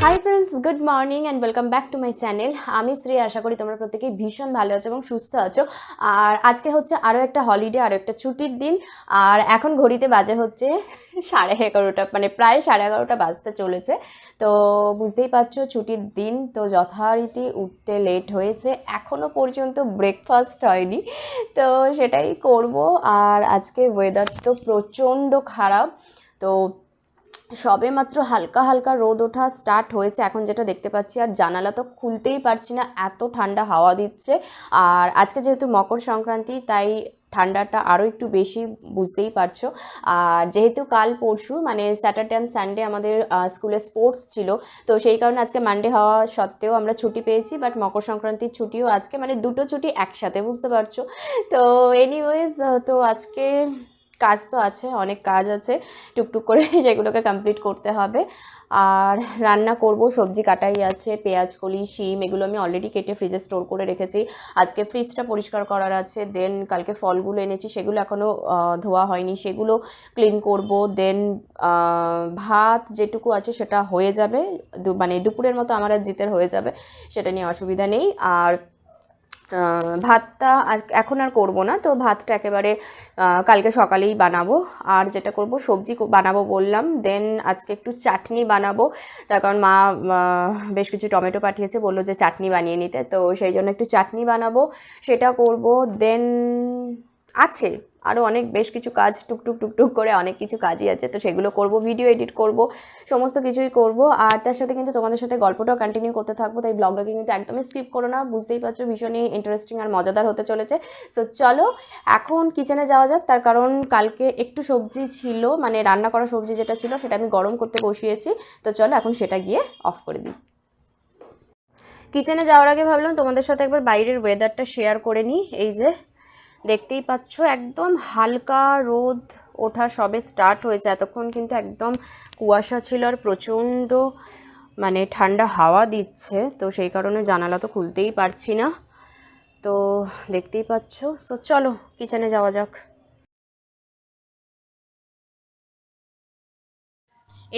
Hi friends, good morning and welcome back to my channel. আমি শ্রী, আশা করি তোমরা প্রত্যেকেই ভীষণ ভালো আছো এবং সুস্থ আছো। আর আজকে হচ্ছে আরও একটা হলিডে, আরও একটা ছুটির দিন। আর এখন ঘড়িতে বাজে হচ্ছে 11:30, মানে প্রায় 11:30 বাজতে চলেছে। তো বুঝতেই পারছো ছুটির দিন, তো যথারীতি উঠতে লেট হয়েছে, এখনও পর্যন্ত ব্রেকফাস্ট হয়নি, তো সেটাই করব। আর আজকে ওয়েদার তো প্রচণ্ড খারাপ, তো সবে মাত্র হালকা হালকা রোদ ওঠা স্টার্ট হয়েছে এখন যেটা দেখতে পাচ্ছি। আর জানালা তো খুলতেই পারছি না, এত ঠান্ডা হাওয়া দিচ্ছে। আর আজকে যেহেতু মকর সংক্রান্তি, তাই ঠান্ডাটা আরও একটু বেশি, বুঝতেই পারছো। আর যেহেতু কাল পরশু মানে স্যাটারডে অ্যান্ড সানডে আমাদের স্কুলে স্পোর্টস ছিল, তো সেই কারণে আজকে মানডে হওয়া সত্ত্বেও আমরা ছুটি পেয়েছি, বাট মকর সংক্রান্তির ছুটিও আজকে, মানে দুটো ছুটি একসাথে, বুঝতে পারছো। তো এনিওয়েজ, তো আজকে কাজ তো আছে, অনেক কাজ আছে, টুকটুক করে সেগুলোকে কমপ্লিট করতে হবে। আর রান্না করব, সবজি কাটাই আছে, পেঁয়াজ কলি, শিম, এগুলো আমি অলরেডি কেটে ফ্রিজে স্টোর করে রেখেছি। আজকে ফ্রিজটা পরিষ্কার করার আছে। দেন কালকে ফলগুলো এনেছি, সেগুলো এখনও ধোয়া হয়নি, সেগুলো ক্লিন করব। দেন ভাত যেটুকু আছে সেটা হয়ে যাবে, মানে দুপুরের মতো আমার আর জিতের হয়ে যাবে, সেটা নিয়ে অসুবিধা নেই। আর ভাতটা এখন আর করব না, তো ভাতটা একেবারে কালকে সকালেই বানাবো। আর যেটা করব, সবজি বানাবো বললাম। দেন আজকে একটু চাটনি বানাবো, তার কারণ মা বেশ কিছু টমেটো পাঠিয়েছে, বললো যে চাটনি বানিয়ে নিতে, তো সেই জন্য একটু চাটনি বানাবো, সেটা করব। দেন আছে আরও অনেক বেশ কিছু কাজ, টুকটুক করে অনেক কিছু কাজই আছে, তো সেগুলো করব, ভিডিও এডিট করব, সমস্ত কিছুই করব। আর তার সাথে কিন্তু তোমাদের সাথে গল্পটাও কন্টিনিউ করতে থাকবো, তাই ব্লগটাকে কিন্তু একদমই স্কিপ করো না, বুঝতেই পারছো ভীষণই ইন্টারেস্টিং আর মজাদার হতে চলেছে। সো চলো এখন কিচেনে যাওয়া যাক, তার কারণ কালকে একটু সবজি ছিল, মানে রান্না করা সবজি যেটা ছিল সেটা আমি গরম করতে বসিয়েছি, তো চলো এখন সেটা গিয়ে অফ করে দিই। কিচেনে যাওয়ার আগে ভাবলাম তোমাদের সাথে একবার বাইরের ওয়েদারটা শেয়ার করে নিই। এই যে দেখতেই পাচ্ছ, একদম হালকা রোদ ওঠা সবে স্টার্ট হয়েছে, এতক্ষণ কিন্তু একদম কুয়াশা ছিল আর প্রচণ্ড মানে ঠান্ডা হাওয়া দিচ্ছে, তো সেই কারণে জানালা তো খুলতেই পারছি না, তো দেখতেই পাচ্ছ। সো চলো কিচেনে যাওয়া যাক।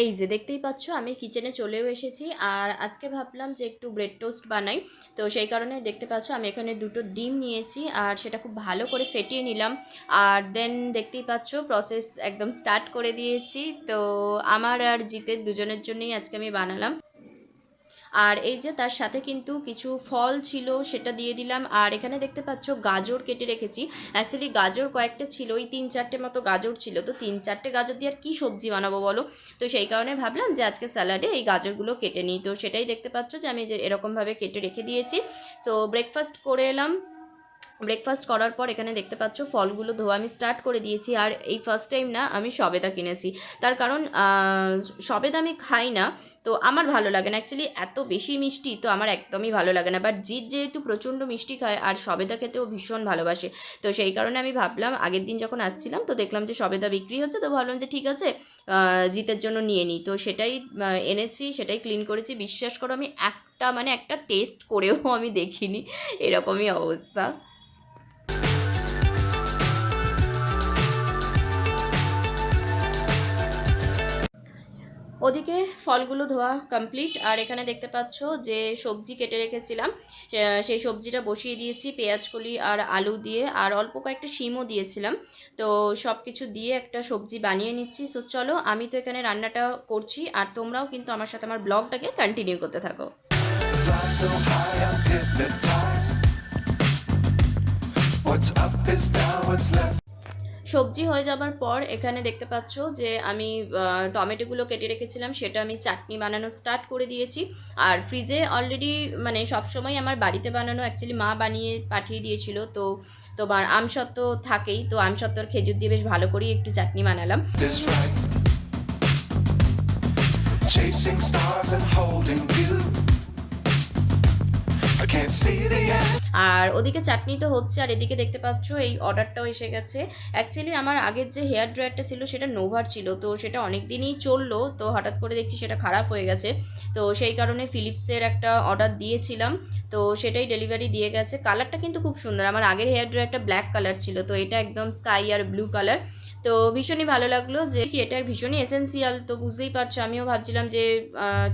এই যে দেখতেই পাচ্ছ আমি কিচেনে চলেও এসেছি। আর আজকে ভাবলাম যে একটু ব্রেড টোস্ট বানাই, তো সেই কারণে দেখতে পাচ্ছ আমি এখানে দুটো ডিম নিয়েছি আর সেটা খুব ভালো করে ফেটিয়ে নিলাম। আর দেন দেখতেই পাচ্ছ প্রসেস একদম স্টার্ট করে দিয়েছি। তো আমার আর জিতের দুজনের জন্যই আজকে আমি বানালাম। আর এই যে তার সাথে কিন্তু কিছু ফল ছিল, সেটা দিয়ে দিলাম। আর এখানে দেখতে পাচ্ছ গাজর কেটে রেখেছি, অ্যাকচুয়ালি গাজর কয়েকটা ছিল, ওই 3-4টে মতো গাজর ছিল, তো 3-4টে গাজর দিয়ে আর কী সবজি বানাবো বলো, তো সেই কারণে ভাবলাম যে আজকে স্যালাডে এই গাজরগুলো কেটে নিই, তো সেটাই দেখতে পাচ্ছ যে আমি যে এরকমভাবে কেটে রেখে দিয়েছি। সো ব্রেকফাস্ট করে এলাম। ব্রেকফাস্ট করার পর এখানে দেখতে পাচ্ছ ফলগুলো ধোয়া আমি স্টার্ট করে দিয়েছি। আর এই ফার্স্ট টাইম না আমি সবেদা কিনেছি, তার কারণ সবেদা আমি খাই না, তো আমার ভালো লাগে না, অ্যাকচুয়ালি এত বেশি মিষ্টি তো আমার একদমই ভালো লাগে না। বাট জিৎ যেহেতু প্রচণ্ড মিষ্টি খায় আর সবেদা খেতেও ভীষণ ভালোবাসে, তো সেই কারণে আমি ভাবলাম, আগের দিন যখন আসছিলাম তো দেখলাম যে সবেদা বিক্রি হচ্ছে, তো ভাবলাম যে ঠিক আছে জিতের জন্য নিয়ে নিই, তো সেটাই এনেছি, সেটাই ক্লিন করেছি। বিশ্বাস করো আমি একটা টেস্ট করেও আমি দেখিনি, এরকমই অবস্থা। ওদিকে ফলগুলো ধোয়া কমপ্লিট। আর এখানে দেখতে পাচ্ছ যে সবজি কেটে রেখেছিলাম, সেই সবজিটা বসিয়ে দিয়েছি পেঁয়াজকলি আর আলু দিয়ে, আর অল্প কয়েকটা শিমও দিয়েছিলাম, তো সব কিছু দিয়ে একটা সবজি বানিয়ে নিচ্ছি। সো চলো আমি তো এখানে রান্নাটা করছি, আর তোমরাও কিন্তু আমার সাথে আমার ব্লগটাকে কন্টিনিউ করতে থাকো। Fly so high, I'm hypnotized. What's up is down, what's left. সবজি হয়ে যাবার পর এখানে দেখতে পাচ্ছ যে আমি টমেটোগুলো কেটে রেখেছিলাম, সেটা আমি চাটনি বানানো স্টার্ট করে দিয়েছি। আর ফ্রিজে অলরেডি মানে সবসময় আমার বাড়িতে বানানো, অ্যাকচুয়ালি মা বানিয়ে পাঠিয়ে দিয়েছিল, তো তোমার আমসত্ত্ব থাকেই, তো আমসত্ত্ব আর খেজুর দিয়ে বেশ ভালো করেই একটু চাটনি বানালাম। Chasing stars and holding you. আর ওদিকে চাটনি তো হচ্ছে, আর এদিকে দেখতে পাচ্ছ এই অর্ডারটাও এসে গেছে। অ্যাকচুয়ালি আমার আগের যে হেয়ার ড্রায়ারটা ছিল সেটা নোভার ছিল, তো সেটা অনেক দিনই চললো, তো হঠাৎ করে দেখছি সেটা খারাপ হয়ে গেছে, তো সেই কারণে ফিলিপসের একটা অর্ডার দিয়েছিলাম, তো সেটাই ডেলিভারি দিয়ে গেছে। কালারটা কিন্তু খুব সুন্দর, আমার আগের হেয়ার ড্রায়ারটা ব্ল্যাক কালার ছিল, তো এটা একদম স্কাই আর ব্লু কালার, তো ভীষণই ভালো লাগলো যে কি এটা ভীষণই এসেন্সিয়াল। তো বুঝতেই পারছো, আমিও ভাবছিলাম যে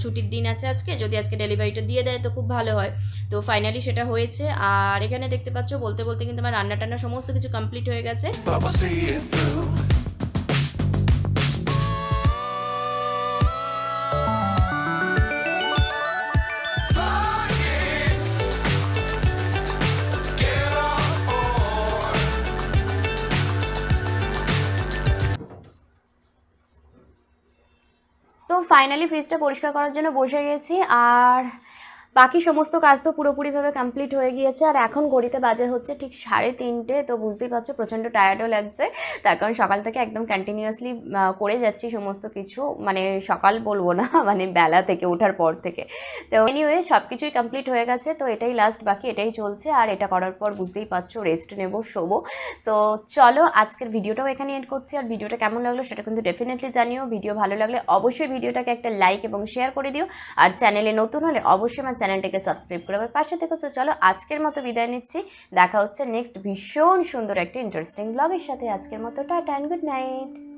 ছুটির দিন আছে আজকে, যদি আজকে ডেলিভারিটা দিয়ে দেয় তো খুব ভালো হয়। তো ফাইনালি সেটা হয়েছে। আর এখানে দেখতে পাচ্ছ বলতে বলতে কিন্তু আমার রান্না টান্না সমস্ত কিছু কমপ্লিট হয়ে গেছে। but we'll see it through. Fly in, get on board. তো ফাইনালি ফ্রিজটা পরিষ্কার করার জন্য বসে গেছি, আর বাকি সমস্ত কাজ তো পুরোপুরিভাবে কমপ্লিট হয়ে গিয়েছে। আর এখন ঘড়িতে বাজে হচ্ছে ঠিক 3:30। তো বুঝতেই পারছো প্রচণ্ড টায়ার্ডও লাগছে, তার কারণ সকাল থেকে একদম কন্টিনিউয়াসলি করে যাচ্ছি সমস্ত কিছু, মানে সকাল বলবো না, মানে বেলা থেকে ওঠার পর থেকে। তো এনিওয়ে সব কিছুই কমপ্লিট হয়ে গেছে, তো এটাই লাস্ট বাকি, এটাই চলছে। আর এটা করার পর বুঝতেই পারছো রেস্ট নেবো, শোবো। সো চলো আজকের ভিডিওটাও এখানে এন্ড করছি। আর ভিডিওটা কেমন লাগলো সেটা কিন্তু ডেফিনেটলি জানিও। ভিডিও ভালো লাগলে অবশ্যই ভিডিওটাকে একটা লাইক এবং শেয়ার করে দিও। আর চ্যানেলে নতুন হলে অবশ্যই আমার চ্যানেলটাকে সাবস্ক্রাইব করে আমার পাশে থেকো। তো চলো আজকের মতো বিদায় নিচ্ছি, দেখা হচ্ছে নেক্সট ভীষণ সুন্দর একটা ইন্টারেস্টিং ব্লগের সাথে। আজকের মতো টাটা অ্যান্ড গুড নাইট।